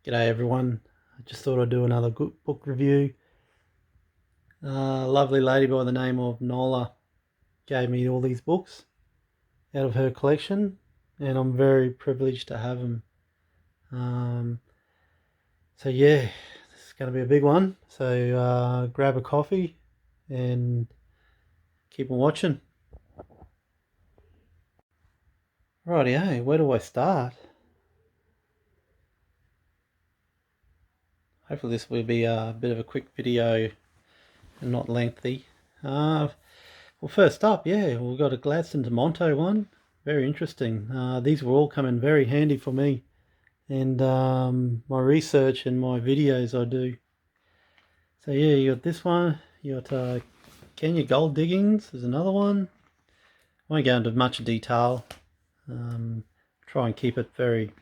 G'day everyone. I just thought I'd do another good book review. A lovely lady by the name of Nola gave me all these books out of her collection, and I'm very privileged to have them. So yeah, this is going to be a big one. So grab a coffee and keep on watching. Rightio, where do I start? Hopefully this will be a bit of a quick video and not lengthy. Well, first up, yeah, we've got a Gladstone to Monto one. Very interesting. These will all come in very handy for me and my research and my videos I do. So yeah, you got this one. You got Kenya Gold Diggings. There's another one. I won't go into much detail. Try and keep it very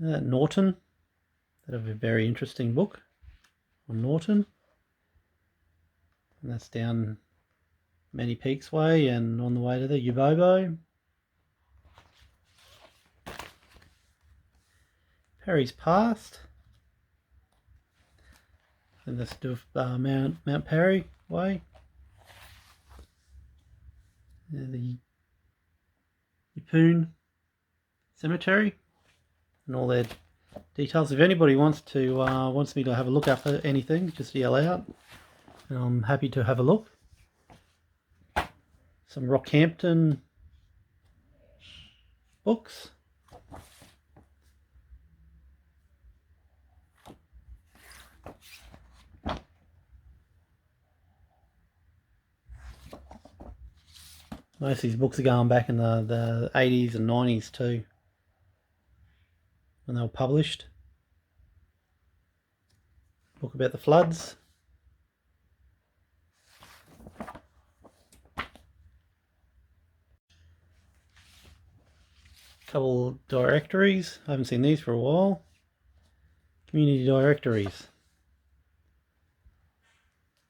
Norton. That'll be a very interesting book on Norton. And that's down Many Peaks Way and on the way to the Ubobo. Perry's Past. And let's do Mount Perry Way. The Yeppoon Cemetery and all their details. If anybody wants me to have a look up at anything, just yell out, and I'm happy to have a look. Some Rockhampton books. Most of these books are going back in the 80s and 90s too, when they were published. Book about the floods. Couple directories. I haven't seen these for a while. Community directories.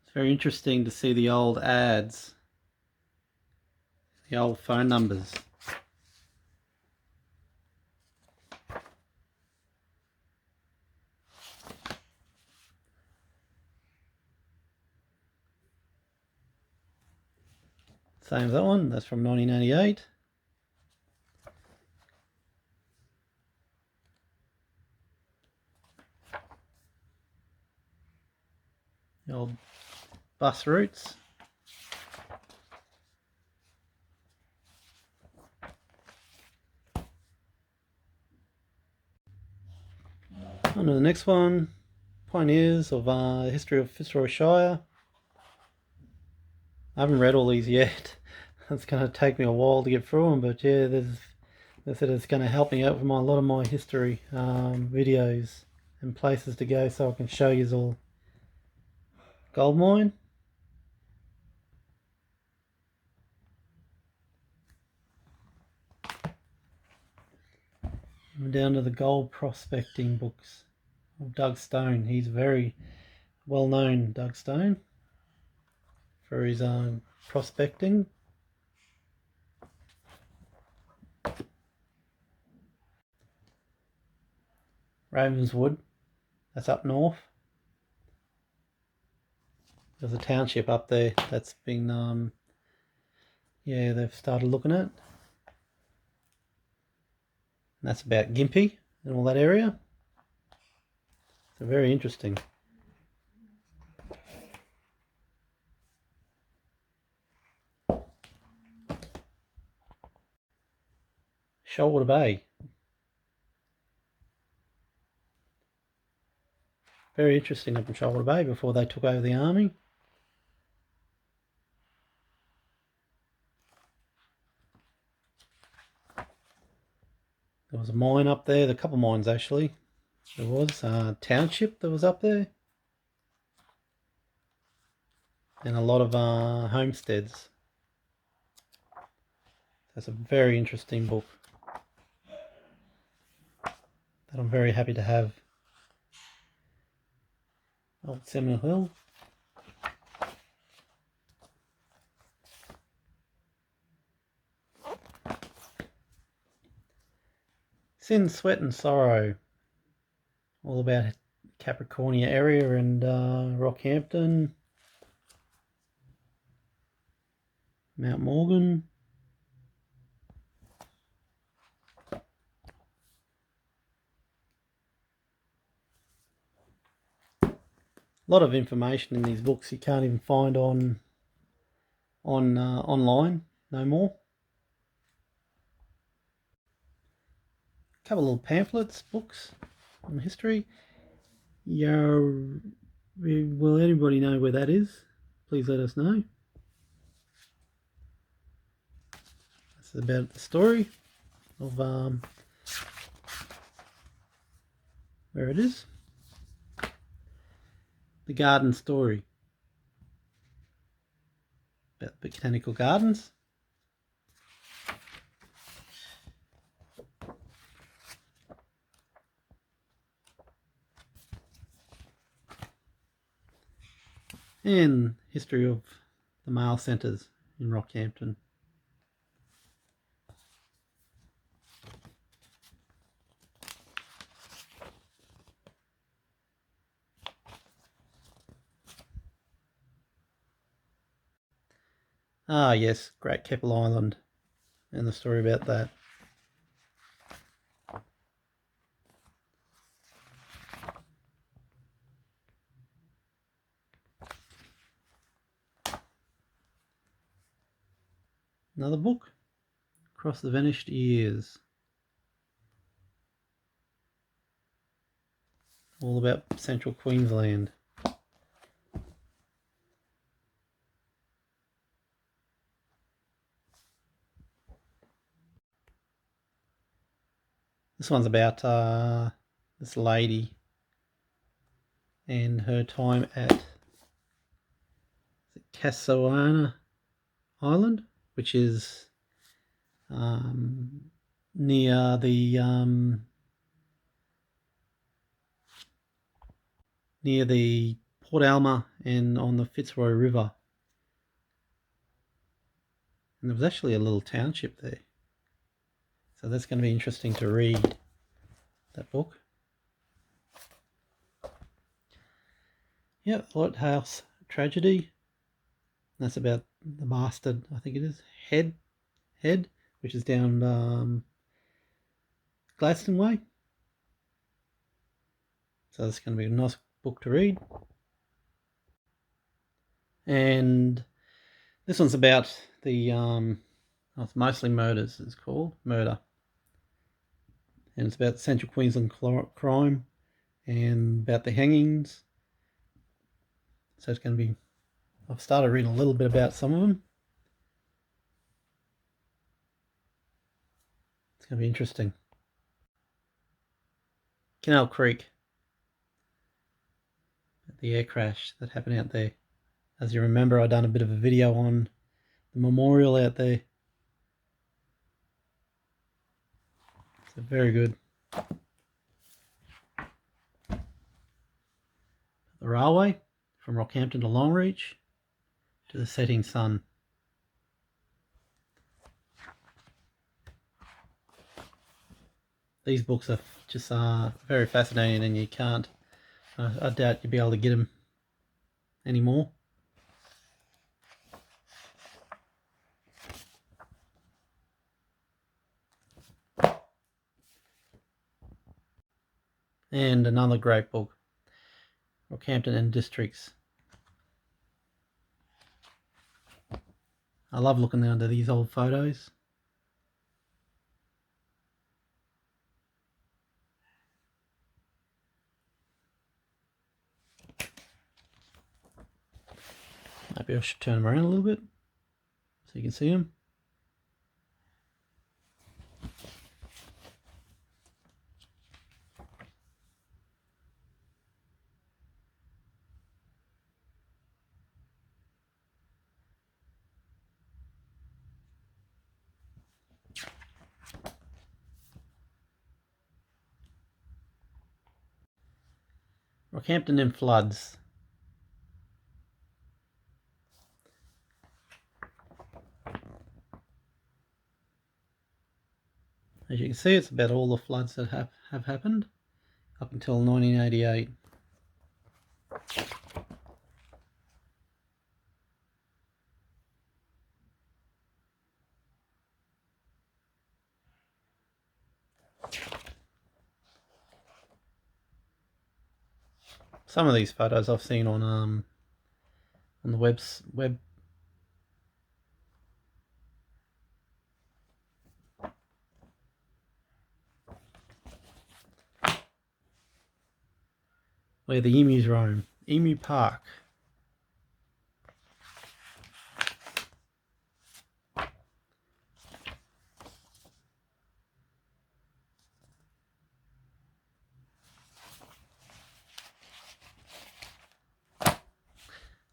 It's very interesting to see the old ads, the old phone numbers. Same as that one. That's from 1988. The old bus routes. On to the next one. Pioneers of History of Fitzroy Shire. I haven't read all these yet. It's going to take me a while to get through them, but yeah, they said it's going to help me out with a lot of my history videos and places to go, so I can show you all. Gold mine. And down to the gold prospecting books of Doug Stone. He's very well known, Doug Stone, for his prospecting. Ravenswood, that's up north. There's a township up there that's been, yeah, they've started looking at. And that's about Gympie and all that area. So very interesting. Shoalwater Bay. Very interesting up in Shoalwater Bay before they took over the army. There was a mine up there, a couple of mines actually. There was a township that was up there. And a lot of homesteads. That's a very interesting book that I'm very happy to have. Old Seminole Hill. Sin, Sweat and Sorrow. All about Capricornia area and Rockhampton, Mount Morgan. A lot of information in these books you can't even find on online no more. A couple of little pamphlets, books on history. Will anybody know where that is? Please let us know. This is about the story of where it is. The garden story. About botanical gardens. And history of the mail centres in Rockhampton. Ah yes, Great Keppel Island and the story about that. Another book, Across the Vanished Years. All about central Queensland. This one's about this lady and her time at Casoana Island, which is near the Port Alma and on the Fitzroy River. And there was actually a little township there. So that's going to be interesting to read, that book. Yeah, Lighthouse Tragedy. That's about the bastard, I think it is, Head, which is down Gladstone Way. So it's going to be a nice book to read. And this one's about the, it's mostly murders, it's called, Murder. And it's about Central Queensland crime and about the hangings. So it's going to be, I've started reading a little bit about some of them. It's going to be interesting. Canal Creek. The air crash that happened out there. As you remember, I done a bit of a video on the memorial out there. So very good. The railway from Rockhampton to Longreach to the setting sun. These books are just very fascinating, and you can't, I doubt you'll be able to get them anymore. And another great book, Rockhampton and Districts. I love looking under these old photos. Maybe I should turn them around a little bit so you can see them. Rockhampton in floods. As you can see, it's about all the floods that have happened up until 1988. Some of these photos I've seen on the web. Where the emus roam. Emu Park.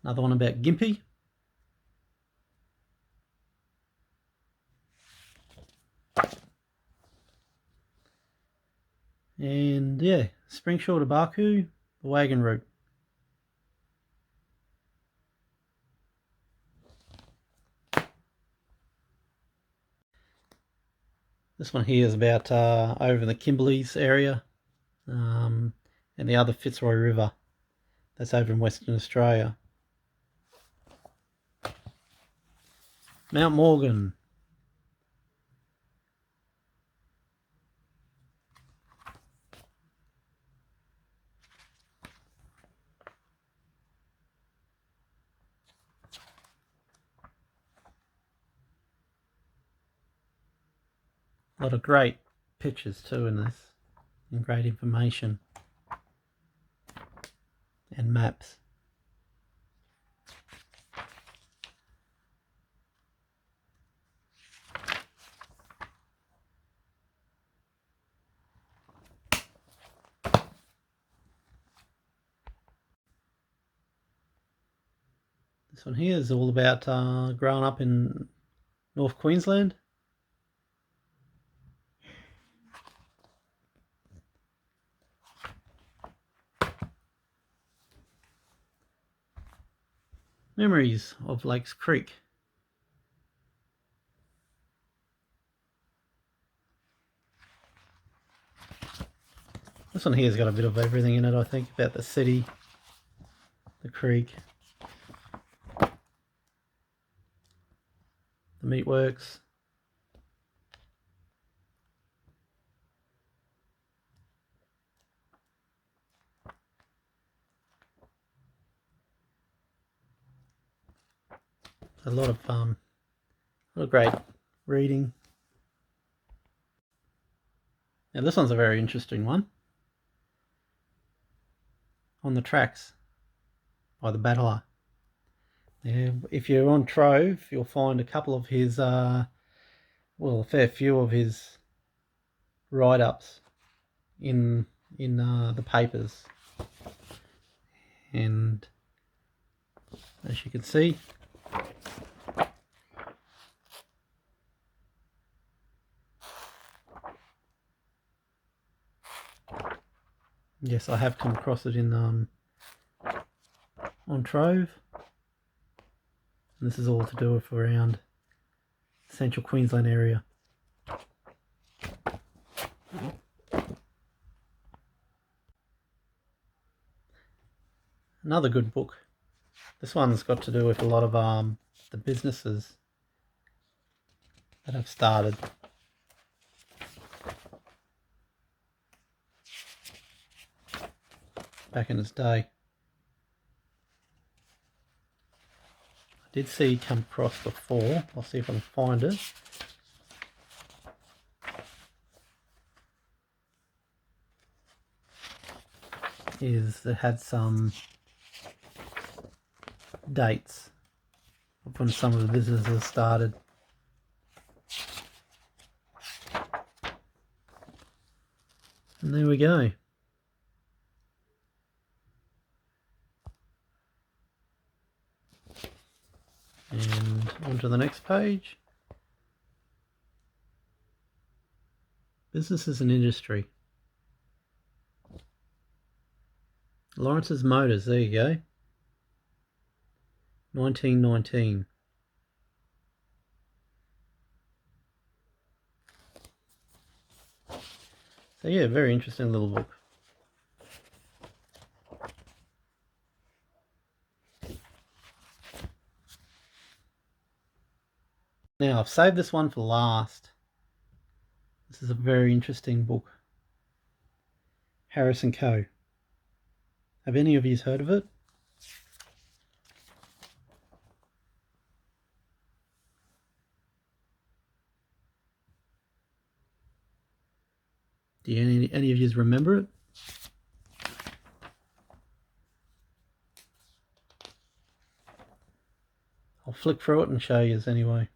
Another one about Gympie. And yeah, Springshore to Baku, the wagon route. This one here is about over the Kimberleys area, and the other Fitzroy River. That's over in Western Australia. Mount Morgan. A lot of great pictures too in this, and great information and maps. This one here is all about growing up in North Queensland. Memories of Lakes Creek. This one here's got a bit of everything in it, I think, about the city, the creek, the meatworks. A lot of great reading. Now this one's a very interesting one. On the Tracks by the Battler. Now, if you're on Trove, you'll find a couple of his, well, a fair few of his write-ups in the papers. And as you can see, yes, I have come across it in on Trove. And this is all to do with around central Queensland area. Another good book. This one's got to do with a lot of the businesses that have started. Back in its day. I did see come across before. I'll see if I can find it. Is it had some dates of when some of the businesses started. And there we go. And on to the next page. Businesses and industry. Lawrence's Motors, there you go. 1919. So yeah, very interesting little book. Now I've saved this one for last. This is a very interesting book. Harris & Co. Have any of you heard of it? Do any of you remember it? I'll flick through it and show you anyway.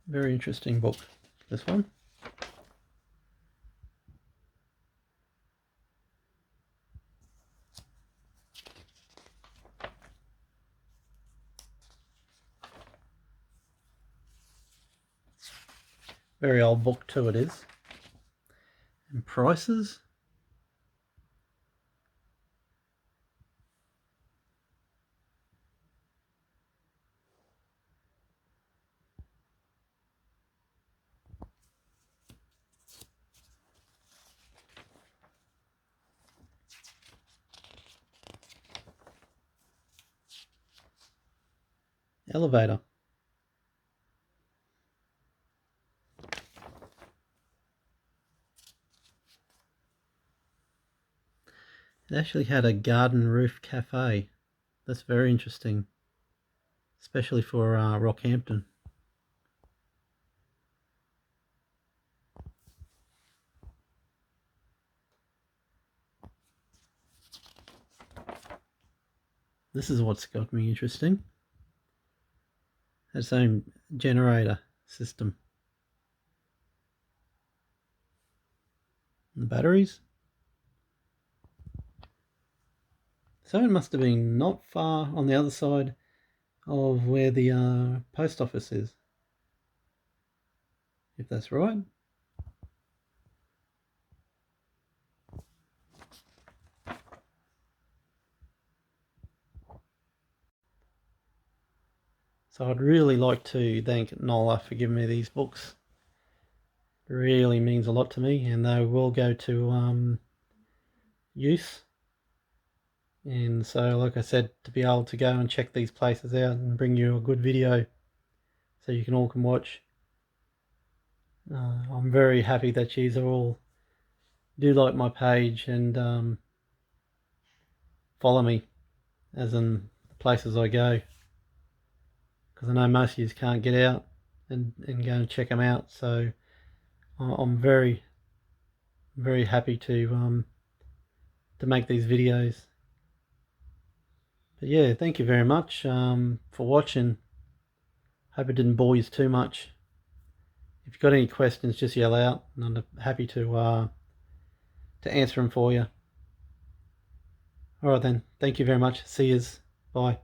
Very interesting book, this one. Very old book too it is. And prices. Elevator. It actually had a garden roof cafe. That's very interesting, especially for Rockhampton. This is what's got me interesting. Its own generator system. And the batteries. So it must have been not far on the other side of where the post office is, if that's right. So I'd really like to thank Nola for giving me these books. It really means a lot to me, and they will go to use. And so, like I said, to be able to go and check these places out and bring you a good video so you can all can watch. I'm very happy that you all do like my page and follow me, as in the places I go, because I know most of you can't get out and go and check them out. So I'm very, very happy to make these videos. But yeah, thank you very much for watching. Hope it didn't bore you too much. If you've got any questions, just yell out, and I'm happy to answer them for you. All right then, thank you very much. See yous. Bye.